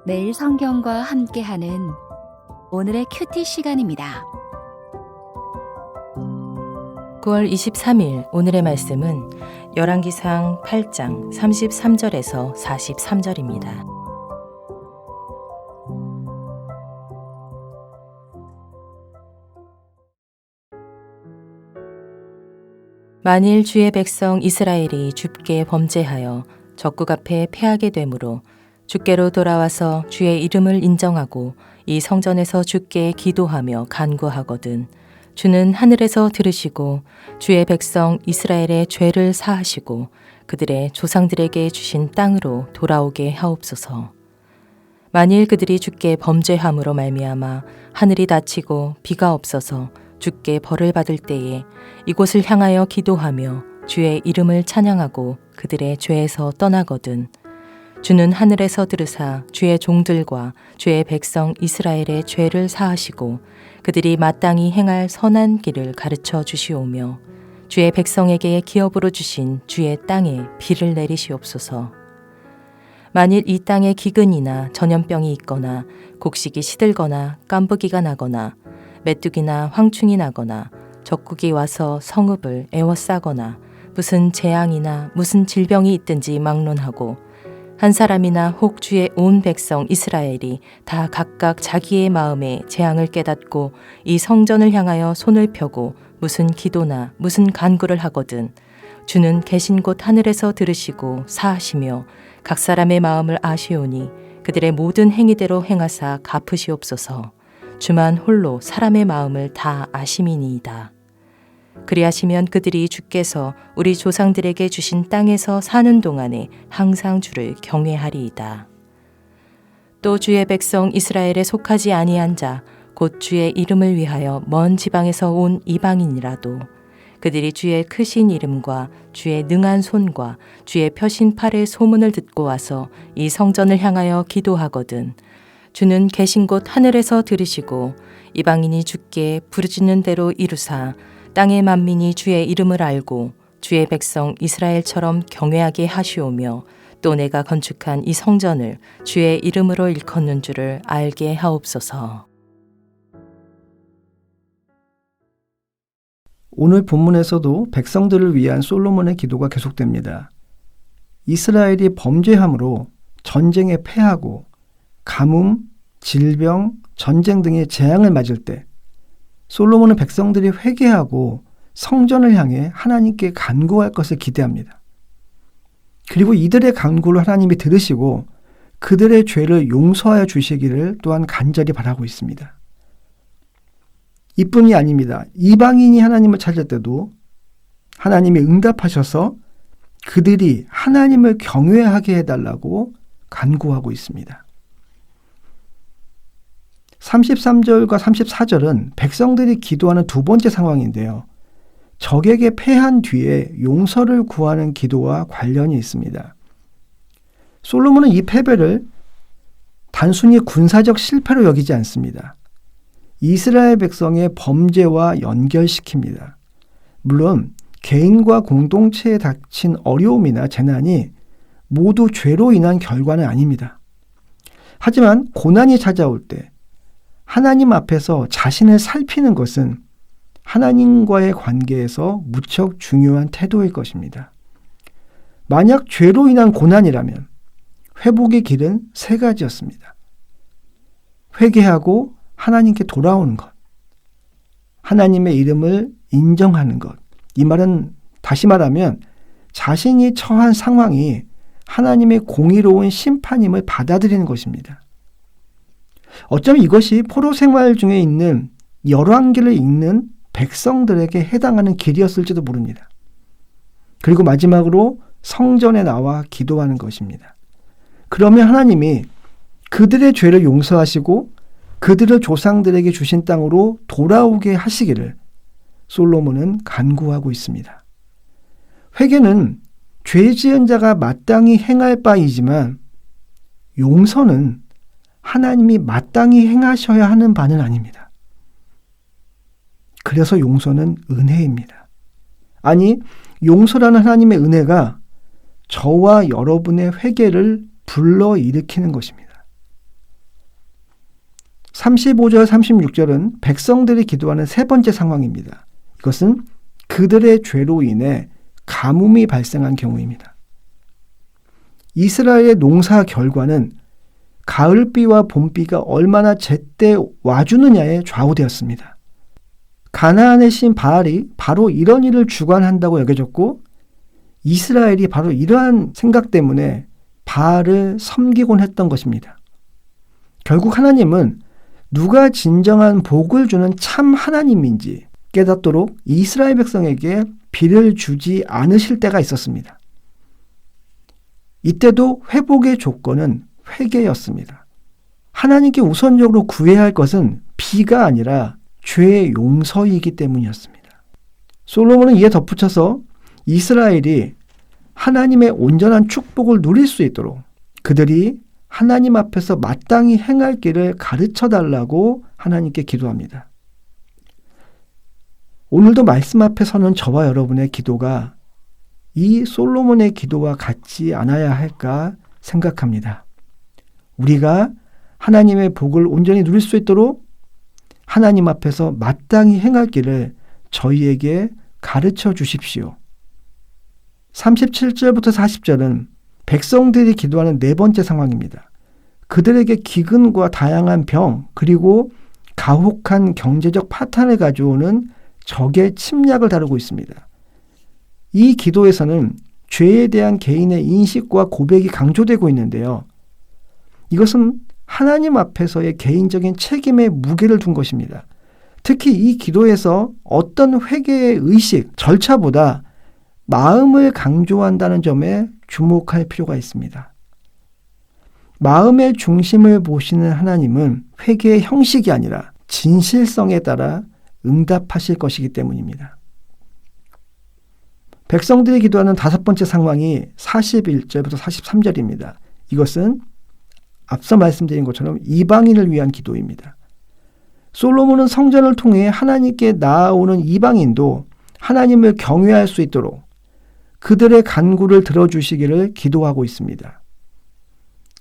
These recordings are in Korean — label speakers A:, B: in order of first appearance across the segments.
A: 매일 성경과 함께하는 오늘의 큐티 시간입니다.
B: 9월 23일 오늘의 말씀은 열왕기상 8장 33절에서 43절입니다. 만일 주의 백성 이스라엘이 주께 범죄하여 적국 앞에 패하게 되므로 주께로 돌아와서 주의 이름을 인정하고 이 성전에서 주께 기도하며 간구하거든 주는 하늘에서 들으시고 주의 백성 이스라엘의 죄를 사하시고 그들의 조상들에게 주신 땅으로 돌아오게 하옵소서. 만일 그들이 주께 범죄함으로 말미암아 하늘이 닫히고 비가 없어서 주께 벌을 받을 때에 이곳을 향하여 기도하며 주의 이름을 찬양하고 그들의 죄에서 떠나거든 주는 하늘에서 들으사 주의 종들과 주의 백성 이스라엘의 죄를 사하시고 그들이 마땅히 행할 선한 길을 가르쳐 주시오며 주의 백성에게 기업으로 주신 주의 땅에 비를 내리시옵소서. 만일 이 땅에 기근이나 전염병이 있거나 곡식이 시들거나 깐부기가 나거나 메뚜기나 황충이 나거나 적국이 와서 성읍을 에워싸거나 무슨 재앙이나 무슨 질병이 있든지 막론하고 한 사람이나 혹 주의 온 백성 이스라엘이 다 각각 자기의 마음에 재앙을 깨닫고 이 성전을 향하여 손을 펴고 무슨 기도나 무슨 간구를 하거든 주는 계신 곳 하늘에서 들으시고 사하시며 각 사람의 마음을 아시오니 그들의 모든 행위대로 행하사 갚으시옵소서. 주만 홀로 사람의 마음을 다 아심이니이다. 그리하시면 그들이 주께서 우리 조상들에게 주신 땅에서 사는 동안에 항상 주를 경외하리이다. 또 주의 백성 이스라엘에 속하지 아니한 자 곧 주의 이름을 위하여 먼 지방에서 온 이방인이라도 그들이 주의 크신 이름과 주의 능한 손과 주의 펴신 팔의 소문을 듣고 와서 이 성전을 향하여 기도하거든 주는 계신 곳 하늘에서 들으시고 이방인이 주께 부르짖는 대로 이루사 땅의 만민이 주의 이름을 알고 주의 백성 이스라엘처럼 경외하게 하시오며 또 내가 건축한 이 성전을 주의 이름으로 일컫는 줄을 알게 하옵소서.
C: 오늘 본문에서도 백성들을 위한 솔로몬의 기도가 계속됩니다. 이스라엘이 범죄함으로 전쟁에 패하고 가뭄, 질병, 전쟁 등의 재앙을 맞을 때 솔로몬은 백성들이 회개하고 성전을 향해 하나님께 간구할 것을 기대합니다. 그리고 이들의 간구를 하나님이 들으시고 그들의 죄를 용서하여 주시기를 또한 간절히 바라고 있습니다. 이뿐이 아닙니다. 이방인이 하나님을 찾을 때도 하나님이 응답하셔서 그들이 하나님을 경외하게 해달라고 간구하고 있습니다. 33절과 34절은 백성들이 기도하는 두 번째 상황인데요. 적에게 패한 뒤에 용서를 구하는 기도와 관련이 있습니다. 솔로몬은 이 패배를 단순히 군사적 실패로 여기지 않습니다. 이스라엘 백성의 범죄와 연결시킵니다. 물론 개인과 공동체에 닥친 어려움이나 재난이 모두 죄로 인한 결과는 아닙니다. 하지만 고난이 찾아올 때 하나님 앞에서 자신을 살피는 것은 하나님과의 관계에서 무척 중요한 태도일 것입니다. 만약 죄로 인한 고난이라면 회복의 길은 세 가지였습니다. 회개하고 하나님께 돌아오는 것, 하나님의 이름을 인정하는 것. 이 말은 다시 말하면 자신이 처한 상황이 하나님의 공의로운 심판임을 받아들이는 것입니다. 어쩌면 이것이 포로 생활 중에 있는 열왕기를 읽는 백성들에게 해당하는 길이었을지도 모릅니다. 그리고 마지막으로 성전에 나와 기도하는 것입니다. 그러면 하나님이 그들의 죄를 용서하시고 그들의 조상들에게 주신 땅으로 돌아오게 하시기를 솔로몬은 간구하고 있습니다. 회개는 죄 지은 자가 마땅히 행할 바이지만 용서는 하나님이 마땅히 행하셔야 하는 바는 아닙니다. 그래서 용서는 은혜입니다. 아니, 용서라는 하나님의 은혜가 저와 여러분의 회개를 불러일으키는 것입니다. 35절 36절은 백성들이 기도하는 세 번째 상황입니다. 이것은 그들의 죄로 인해 가뭄이 발생한 경우입니다. 이스라엘의 농사 결과는 가을비와 봄비가 얼마나 제때 와주느냐에 좌우되었습니다. 가나안의 신 바알이 바로 이런 일을 주관한다고 여겨졌고 이스라엘이 바로 이러한 생각 때문에 바알을 섬기곤 했던 것입니다. 결국 하나님은 누가 진정한 복을 주는 참 하나님인지 깨닫도록 이스라엘 백성에게 비를 주지 않으실 때가 있었습니다. 이때도 회복의 조건은 회개였습니다. 하나님께 우선적으로 구해야 할 것은 비가 아니라 죄의 용서이기 때문이었습니다. 솔로몬은 이에 덧붙여서 이스라엘이 하나님의 온전한 축복을 누릴 수 있도록 그들이 하나님 앞에서 마땅히 행할 길을 가르쳐 달라고 하나님께 기도합니다. 오늘도 말씀 앞에 서는 저와 여러분의 기도가 이 솔로몬의 기도와 같지 않아야 할까 생각합니다. 우리가 하나님의 복을 온전히 누릴 수 있도록 하나님 앞에서 마땅히 행할 길을 저희에게 가르쳐 주십시오. 37절부터 40절은 백성들이 기도하는 네 번째 상황입니다. 그들에게 기근과 다양한 병 그리고 가혹한 경제적 파탄을 가져오는 적의 침략을 다루고 있습니다. 이 기도에서는 죄에 대한 개인의 인식과 고백이 강조되고 있는데요. 이것은 하나님 앞에서의 개인적인 책임에 무게를 둔 것입니다. 특히 이 기도에서 어떤 회개의 의식, 절차보다 마음을 강조한다는 점에 주목할 필요가 있습니다. 마음의 중심을 보시는 하나님은 회개의 형식이 아니라 진실성에 따라 응답하실 것이기 때문입니다. 백성들이 기도하는 다섯 번째 상황이 41절부터 43절입니다. 이것은 앞서 말씀드린 것처럼 이방인을 위한 기도입니다. 솔로몬은 성전을 통해 하나님께 나아오는 이방인도 하나님을 경외할 수 있도록 그들의 간구를 들어주시기를 기도하고 있습니다.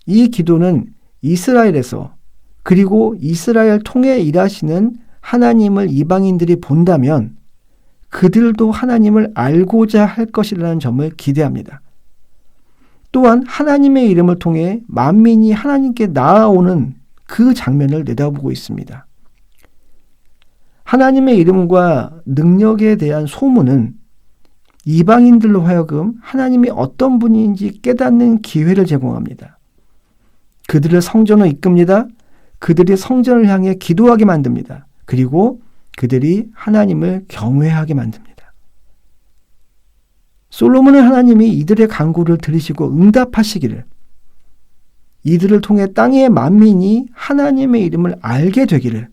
C: 이 기도는 이스라엘에서 그리고 이스라엘 통해 일하시는 하나님을 이방인들이 본다면 그들도 하나님을 알고자 할 것이라는 점을 기대합니다. 또한 하나님의 이름을 통해 만민이 하나님께 나아오는 그 장면을 내다보고 있습니다. 하나님의 이름과 능력에 대한 소문은 이방인들로 하여금 하나님이 어떤 분인지 깨닫는 기회를 제공합니다. 그들을 성전으로 이끕니다. 그들이 성전을 향해 기도하게 만듭니다. 그리고 그들이 하나님을 경외하게 만듭니다. 솔로몬은 하나님이 이들의 간구를 들으시고 응답하시기를, 이들을 통해 땅의 만민이 하나님의 이름을 알게 되기를,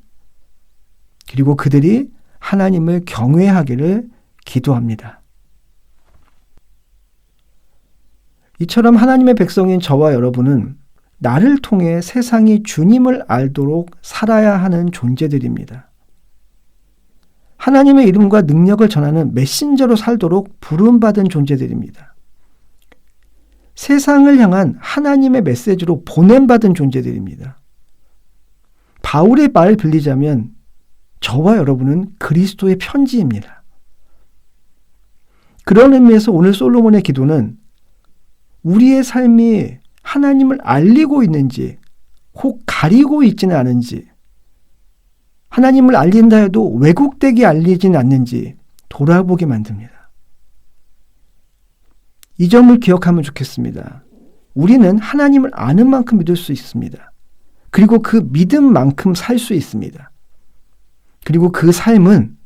C: 그리고 그들이 하나님을 경외하기를 기도합니다. 이처럼 하나님의 백성인 저와 여러분은 나를 통해 세상이 주님을 알도록 살아야 하는 존재들입니다. 하나님의 이름과 능력을 전하는 메신저로 살도록 부름받은 존재들입니다. 세상을 향한 하나님의 메시지로 보냄받은 존재들입니다. 바울의 말을 빌리자면 저와 여러분은 그리스도의 편지입니다. 그런 의미에서 오늘 솔로몬의 기도는 우리의 삶이 하나님을 알리고 있는지 혹 가리고 있지는 않은지, 하나님을 알린다 해도 왜곡되게 알리진 않는지 돌아보게 만듭니다. 이 점을 기억하면 좋겠습니다. 우리는 하나님을 아는 만큼 믿을 수 있습니다. 그리고 그 믿음만큼 살 수 있습니다. 그리고 그 삶은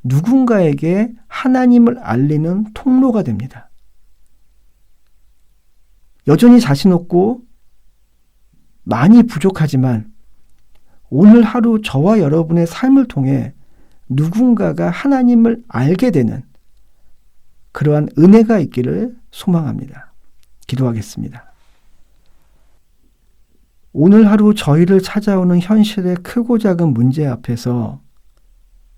C: 누군가에게 하나님을 알리는 통로가 됩니다. 여전히 자신 없고 많이 부족하지만 오늘 하루 저와 여러분의 삶을 통해 누군가가 하나님을 알게 되는 그러한 은혜가 있기를 소망합니다. 기도하겠습니다. 오늘 하루 저희를 찾아오는 현실의 크고 작은 문제 앞에서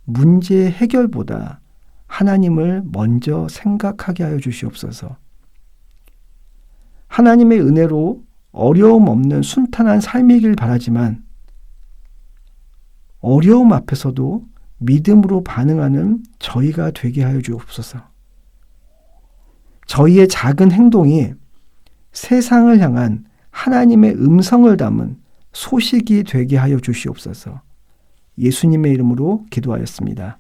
C: 문제 해결보다 하나님을 먼저 생각하게 하여 주시옵소서. 하나님의 은혜로 어려움 없는 순탄한 삶이길 바라지만 어려움 앞에서도 믿음으로 반응하는 저희가 되게 하여 주옵소서. 저희의 작은 행동이 세상을 향한 하나님의 음성을 담은 소식이 되게 하여 주시옵소서. 예수님의 이름으로 기도하였습니다.